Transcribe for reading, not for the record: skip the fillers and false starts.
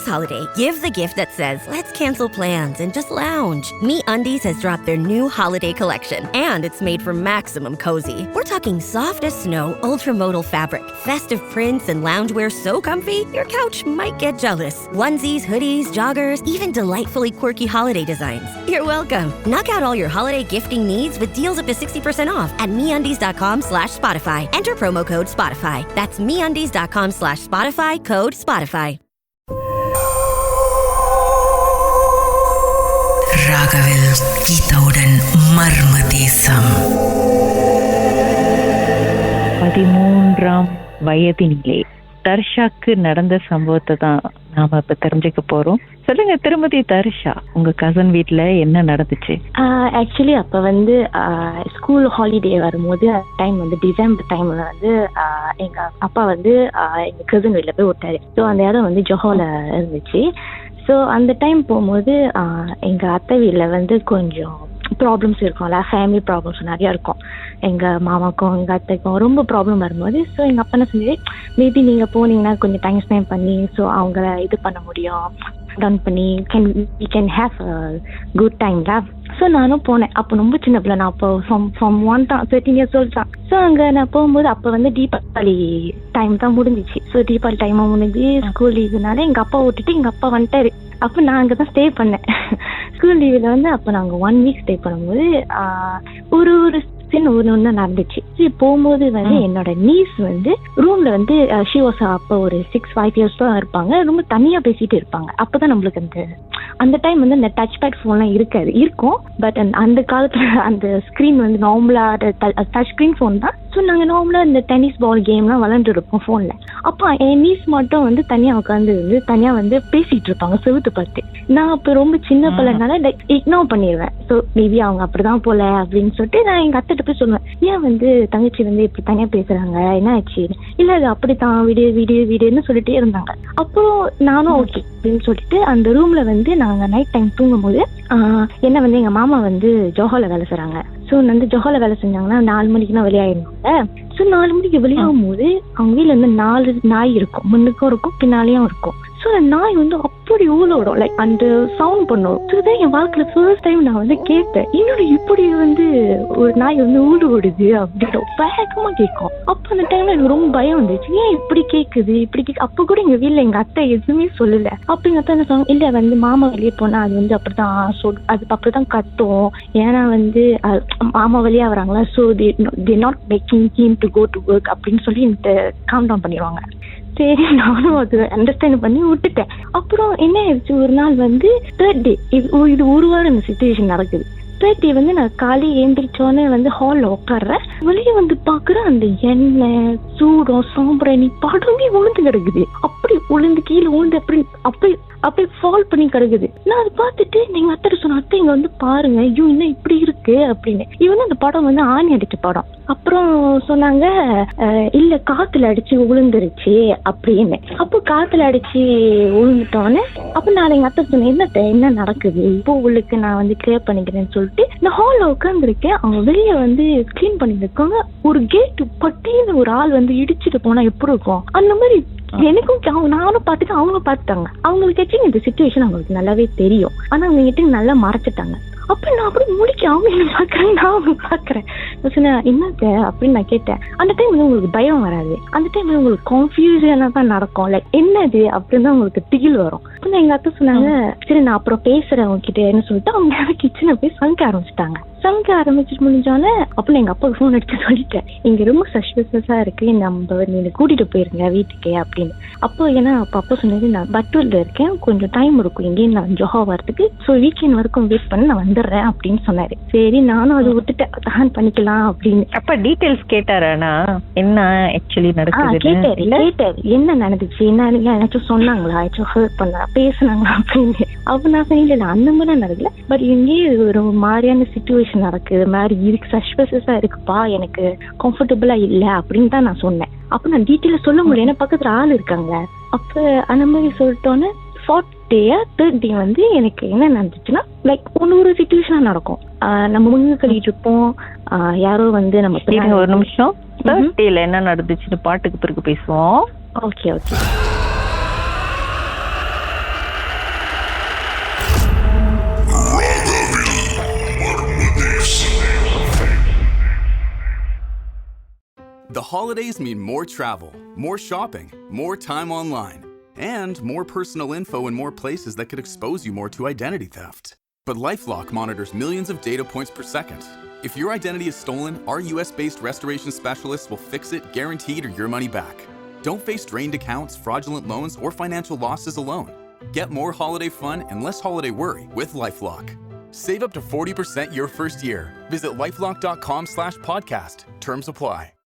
This holiday, give the gift that says, let's cancel plans and just lounge. MeUndies has dropped their new holiday collection, and it's made for maximum cozy. We're talking soft as snow, ultramodal fabric, festive prints, and loungewear so comfy, your couch might get jealous. Onesies, hoodies, joggers, even delightfully quirky holiday designs. You're welcome. Knock out all your holiday gifting needs with deals up to 60% off at MeUndies.com/Spotify. Enter promo code Spotify. That's MeUndies.com/Spotify, code Spotify. ராகவில் கீதாவுடன் மர்ம தேசம். 13ஆம் வயதினிலே தர்ஷாக்கு நடந்த சம்பவத்தை தான் நாம இப்ப தெரிஞ்சுக்க போறோம். சொல்லுங்க திருமதி தர்ஷா, உங்க கசன் வீட்டுல என்ன நடந்துச்சு? ஆக்சுவலி அப்ப வந்து ஸ்கூல் ஹாலிடே வரும்போது டைம் வந்து டிசம்பர் டைம்ல வந்து எங்க அப்பா வந்து எங்க கசன் வீட்டுல போய் விட்டாரு. ஸோ அந்த இடம் வந்து ஜொஹோல இருந்துச்சு. ஸோ அந்த டைம் போகும்போது எங்க அத்தை வீட்டுல வந்து கொஞ்சம் ப்ராப்ளம்ஸ் இருக்கும்ல, ஃபேமிலி ப்ராப்ளம்ஸ் நிறையா இருக்கும். எங்கள் மாமாக்கும் எங்கள் அத்தைக்கும் ரொம்ப ப்ராப்ளம் வரும்போது ஸோ எங்கள் அப்பா என்ன செஞ்சு, மேபி நீங்கள் போனீங்கன்னா கொஞ்சம் டைம் ஸ்பெண்ட் பண்ணி ஸோ அவங்கள இது பண்ண முடியும், டன் பண்ணி you can have a good time தான். ஸோ நானும் போனேன். அப்போ ரொம்ப சின்ன பிள்ளை, நான் அப்போ ஃப்ரம் 13 years old தான். ஸோ அங்கே நான் போகும்போது அப்போ வந்து தீபாவளி டைம் தான் முடிஞ்சிச்சு. ஸோ தீபாவளி டைமாக முடிஞ்சு ஸ்கூல் லீவுனால எங்கள் அப்பா விட்டுட்டு எங்கள் அப்பா வந்துட்டாரு. அப்போ நான் அங்கே தான் ஸ்டே பண்ணேன். ஸ்கூல் லீவில் வந்து அப்போ நாங்கள் 1 week ஸ்டே பண்ணும்போது ஒரு ஒன்று நடந்துச்சு. போகும்போது வந்து என்னோட நீஸ் வந்து ரூம்ல வந்து ஷிவாசா அப்போ ஒரு 6-5 years தான் இருப்பாங்க. ரொம்ப தனியா பேசிட்டு இருப்பாங்க. அப்பதான் நம்மளுக்கு அந்த டைம் வந்து அந்த டச் பேட் போன்லாம் இருக்கும். பட் அந்த காலத்துல அந்த ஸ்கிரீன் வந்து நார்மலா டச் ஸ்கிரீன் போன் தான். ஸோ நாங்க நார்மலா இந்த டென்னிஸ் பால் கேம்லாம் விளையாண்டு இருப்போம் போன்ல. அப்போ என் நீஸ் மட்டும் வந்து தனியா உட்காந்து தனியா வந்து பேசிட்டு இருப்பாங்க செவுத்து பார்த்து. நான் அப்ப ரொம்ப சின்ன பிள்ளைனால இக்னோர் பண்ணிடுவேன். ஸோ மேபி அவங்க அப்படிதான் போல அப்படின்னு சொல்லிட்டு நான் எங்க அத்தை போய் சொல்லுவேன், ஏன் வந்து தங்கச்சி வந்து இப்படி தனியா பேசுறாங்க, என்ன ஆச்சு? இல்ல அது அப்படித்தான் வீடியோன்னு சொல்லிட்டே இருந்தாங்க. அப்போ நானும் ஓகே அப்படின்னு சொல்லிட்டு அந்த ரூம்ல வந்து நாங்க நைட் டைம் தூங்கும் போது என்ன வந்து எங்க மாமா வந்து ஜொஹோல வேலை செய்றாங்க. ஸோ வந்து ஜொஹோல வேலை செஞ்சாங்கன்னா 4 மணிக்குன்னா வெளியாயிருந்தாங்க. ஸோ 4 மணிக்கு வெளியாகும் போது அவங்க வீட்டுல வந்து 4 நாய் இருக்கும், முன்னுக்கும் இருக்கும் பின்னாலேயும் இருக்கும். ஸோ அந்த நாய் வந்து அப்படி ஊழோடும், லைக் அந்த சவுண்ட் பண்ணும். இதுதான் என் வாழ்க்கையில ஃபர்ஸ்ட் டைம் நான் வந்து கேட்டேன், என்னோட இப்படி வந்து ஒரு நாய் வந்து ஊழு ஓடுது அப்படின்னு வேகமா கேட்கும். அப்போ அந்த டைம்ல எனக்கு ரொம்ப பயம் வந்துச்சு, ஏன் இப்படி கேட்குது. அப்போ கூட எங்க வீட்டுல எங்க அத்தை எதுவுமே சொல்லல. அப்ப எங்க அத்தை என்ன சொன்னாங்க, இல்ல வந்து மாமா வெளியே போனா அது வந்து அப்படிதான் அது அப்படிதான் கத்தும், ஏன்னா வந்து மாமா வெளியே வராங்களா, so they not making him to go to work அப்படின்னு சொல்லி எனக்கு காம் டவுன் பண்ணிடுவாங்க. சரி நானும் அது அண்டர்ஸ்டாண்ட் பண்ணி விட்டுட்டேன். அப்புறம் என்ன ஆயிடுச்சு, ஒரு நாள் வந்து 3rd day, இது ஒரு வாரம் இந்த சிச்சுவேஷன் நடக்குது. 3rd day வந்து நான் காலையில் எழுந்திரிச்சோன்னே வந்து ஹாலில் உட்காடுறேன். வெளியே வந்து பாக்குறேன் அந்த எண்ணெய் சூடம் சாம்பிராணி படமே உளுந்து கிடக்குது. அப்படி உளுந்து கீழே உளுந்து அப்படி ஃபால் பண்ணி கிடக்குது. நான் அதை பார்த்துட்டு எங்க அத்தை சொன்ன, அத்தை இங்க வந்து பாருங்க, ஐயோ இன்னும் இப்படி இருக்கு அப்படின்னு. இவன் அந்த படம் வந்து ஆணி அடிச்ச படம். அப்புறம் சொன்னாங்க, இல்ல காத்துல அடிச்சு உளுந்துருச்சு அப்படின்னு. அப்போ காத்துல அடிச்சு உளுந்துட்டோன்னு அப்ப நான் எங்க அத்தை சொன்னேன், என்ன நடக்குது இப்போ உங்களுக்கு நான் வந்து கிளியர் பண்ணிக்கிறேன்னு சொல்லிட்டு இந்த ஹால்ல உட்காந்துருக்கேன். அவங்க வெளியே வந்து கிளீன் பண்ணிட்டு இருக்காங்க. ஒரு கேட்டு பட்டின்னு ஒரு ஆள் வந்து இடிச்சுட்டு போனா எப்படி இருக்கும் அந்த மாதிரி எனக்கும் நானும் பார்த்துட்டு அவங்களும் பார்த்துட்டாங்க. அவங்களுக்கு இந்த சிச்சுவேஷன் அவங்களுக்கு நல்லாவே தெரியும். ஆனா அவங்க கிட்ட நல்லா மறைச்சிட்டாங்க. அப்ப நான் அப்படி முடிக்க அவங்க என்ன பாக்குறேன், நான் அவங்க பாக்குறேன். என்னத்த அப்படின்னு நான் கேட்டேன். அந்த டைம் வந்து உங்களுக்கு பயம் வராது, அந்த டைம் வந்து உங்களுக்கு கன்ஃபியூஷனா தான் நடக்கும், லைக் என்னது அப்படின்னு தான் உங்களுக்கு திகில் வரும். எங்க அத்தை சொன்னாங்க, சரி நான் அப்புறம் பேசுறேன் அவங்க கிட்ட என்ன சொல்லிட்டு அவங்க கிச்சனை போய் சமைக்க ஆரம்பிச்சுட்டு முடிஞ்சோன்னே அப்ப எங்க அப்பாவுக்கு ஃபோன் அடிச்சு சொல்லிட்டேன், இங்க ரொம்ப சஸ்பிஷியஸா இருக்கு, நம்ம நீங்க கூட்டிட்டு போயிருங்க வீட்டுக்கு அப்படின்னு. அப்போ ஏன்னா அப்பா சொன்னது, நான் பட்டூர்ல இருக்கேன், கொஞ்சம் டைம் இருக்கும் இங்கேயும் நான் ஜொஹோ வரதுக்கு, ஸோ வீக்கெண்ட் வரைக்கும் வெயிட் பண்ணி நான் வந்துடுறேன் அப்படின்னு சொன்னாரு. சரி நானும் அதை விட்டுட்டு தகன் பண்ணிக்கலாம் அப்படின்னு. அப்ப டீடைல்ஸ் கேட்டாரா, என்ன ஆக்சுவலி நடக்குது? கேட்டாரு என்ன நடந்துச்சு, என்ன ஏதாச்சும் சொன்னாங்களா, ஏதாச்சும் ஹெல்ப் பண்ண பேசுனாங்களா அப்படின்னு. அப்ப நான் சொன்னேன், அந்த மாதிரி நடக்கல, பட் இங்கேயே ஒரு மாதிரியான சிச்சுவேஷன் நடக்குது, மாதிரி இருக்கு, சஸ்பிஷியஸா இருக்குப்பா, எனக்கு கம்ஃபர்டபுளா இல்ல அப்படின்னு தான் நான் சொன்னேன். அப்ப நான் டீட்டெயிலா சொல்ல முடியும், ஏன்னா பக்கத்துல ஆள் இருக்காங்க. அப்ப அந்த மாதிரி சொல்லிட்டோன்னு 4th day 3rd day வந்து எனக்கு என்ன நடந்துச்சுன்னா, லைக் ஒரு சிச்சுவேஷனா நடக்கும். நம்ம முன்னுக்கு கழிட்டு இருப்போம், யாரோ வந்து நம்ம ஒரு நிமிஷம் 3rd dayல என்ன நடந்துச்சுன்னு பாட்டுக்கு பிறகு பேசுவோம். Okay The holidays mean more travel, more shopping, more time online, and more personal info in more places that could expose you more to identity theft. But LifeLock monitors millions of data points per second. If your identity is stolen, our US-based restoration specialists will fix it guaranteed or your money back. Don't face drained accounts, fraudulent loans, or financial losses alone. Get more holiday fun and less holiday worry with LifeLock. Save up to 40% your first year. Visit lifelock.com/podcast. Terms apply.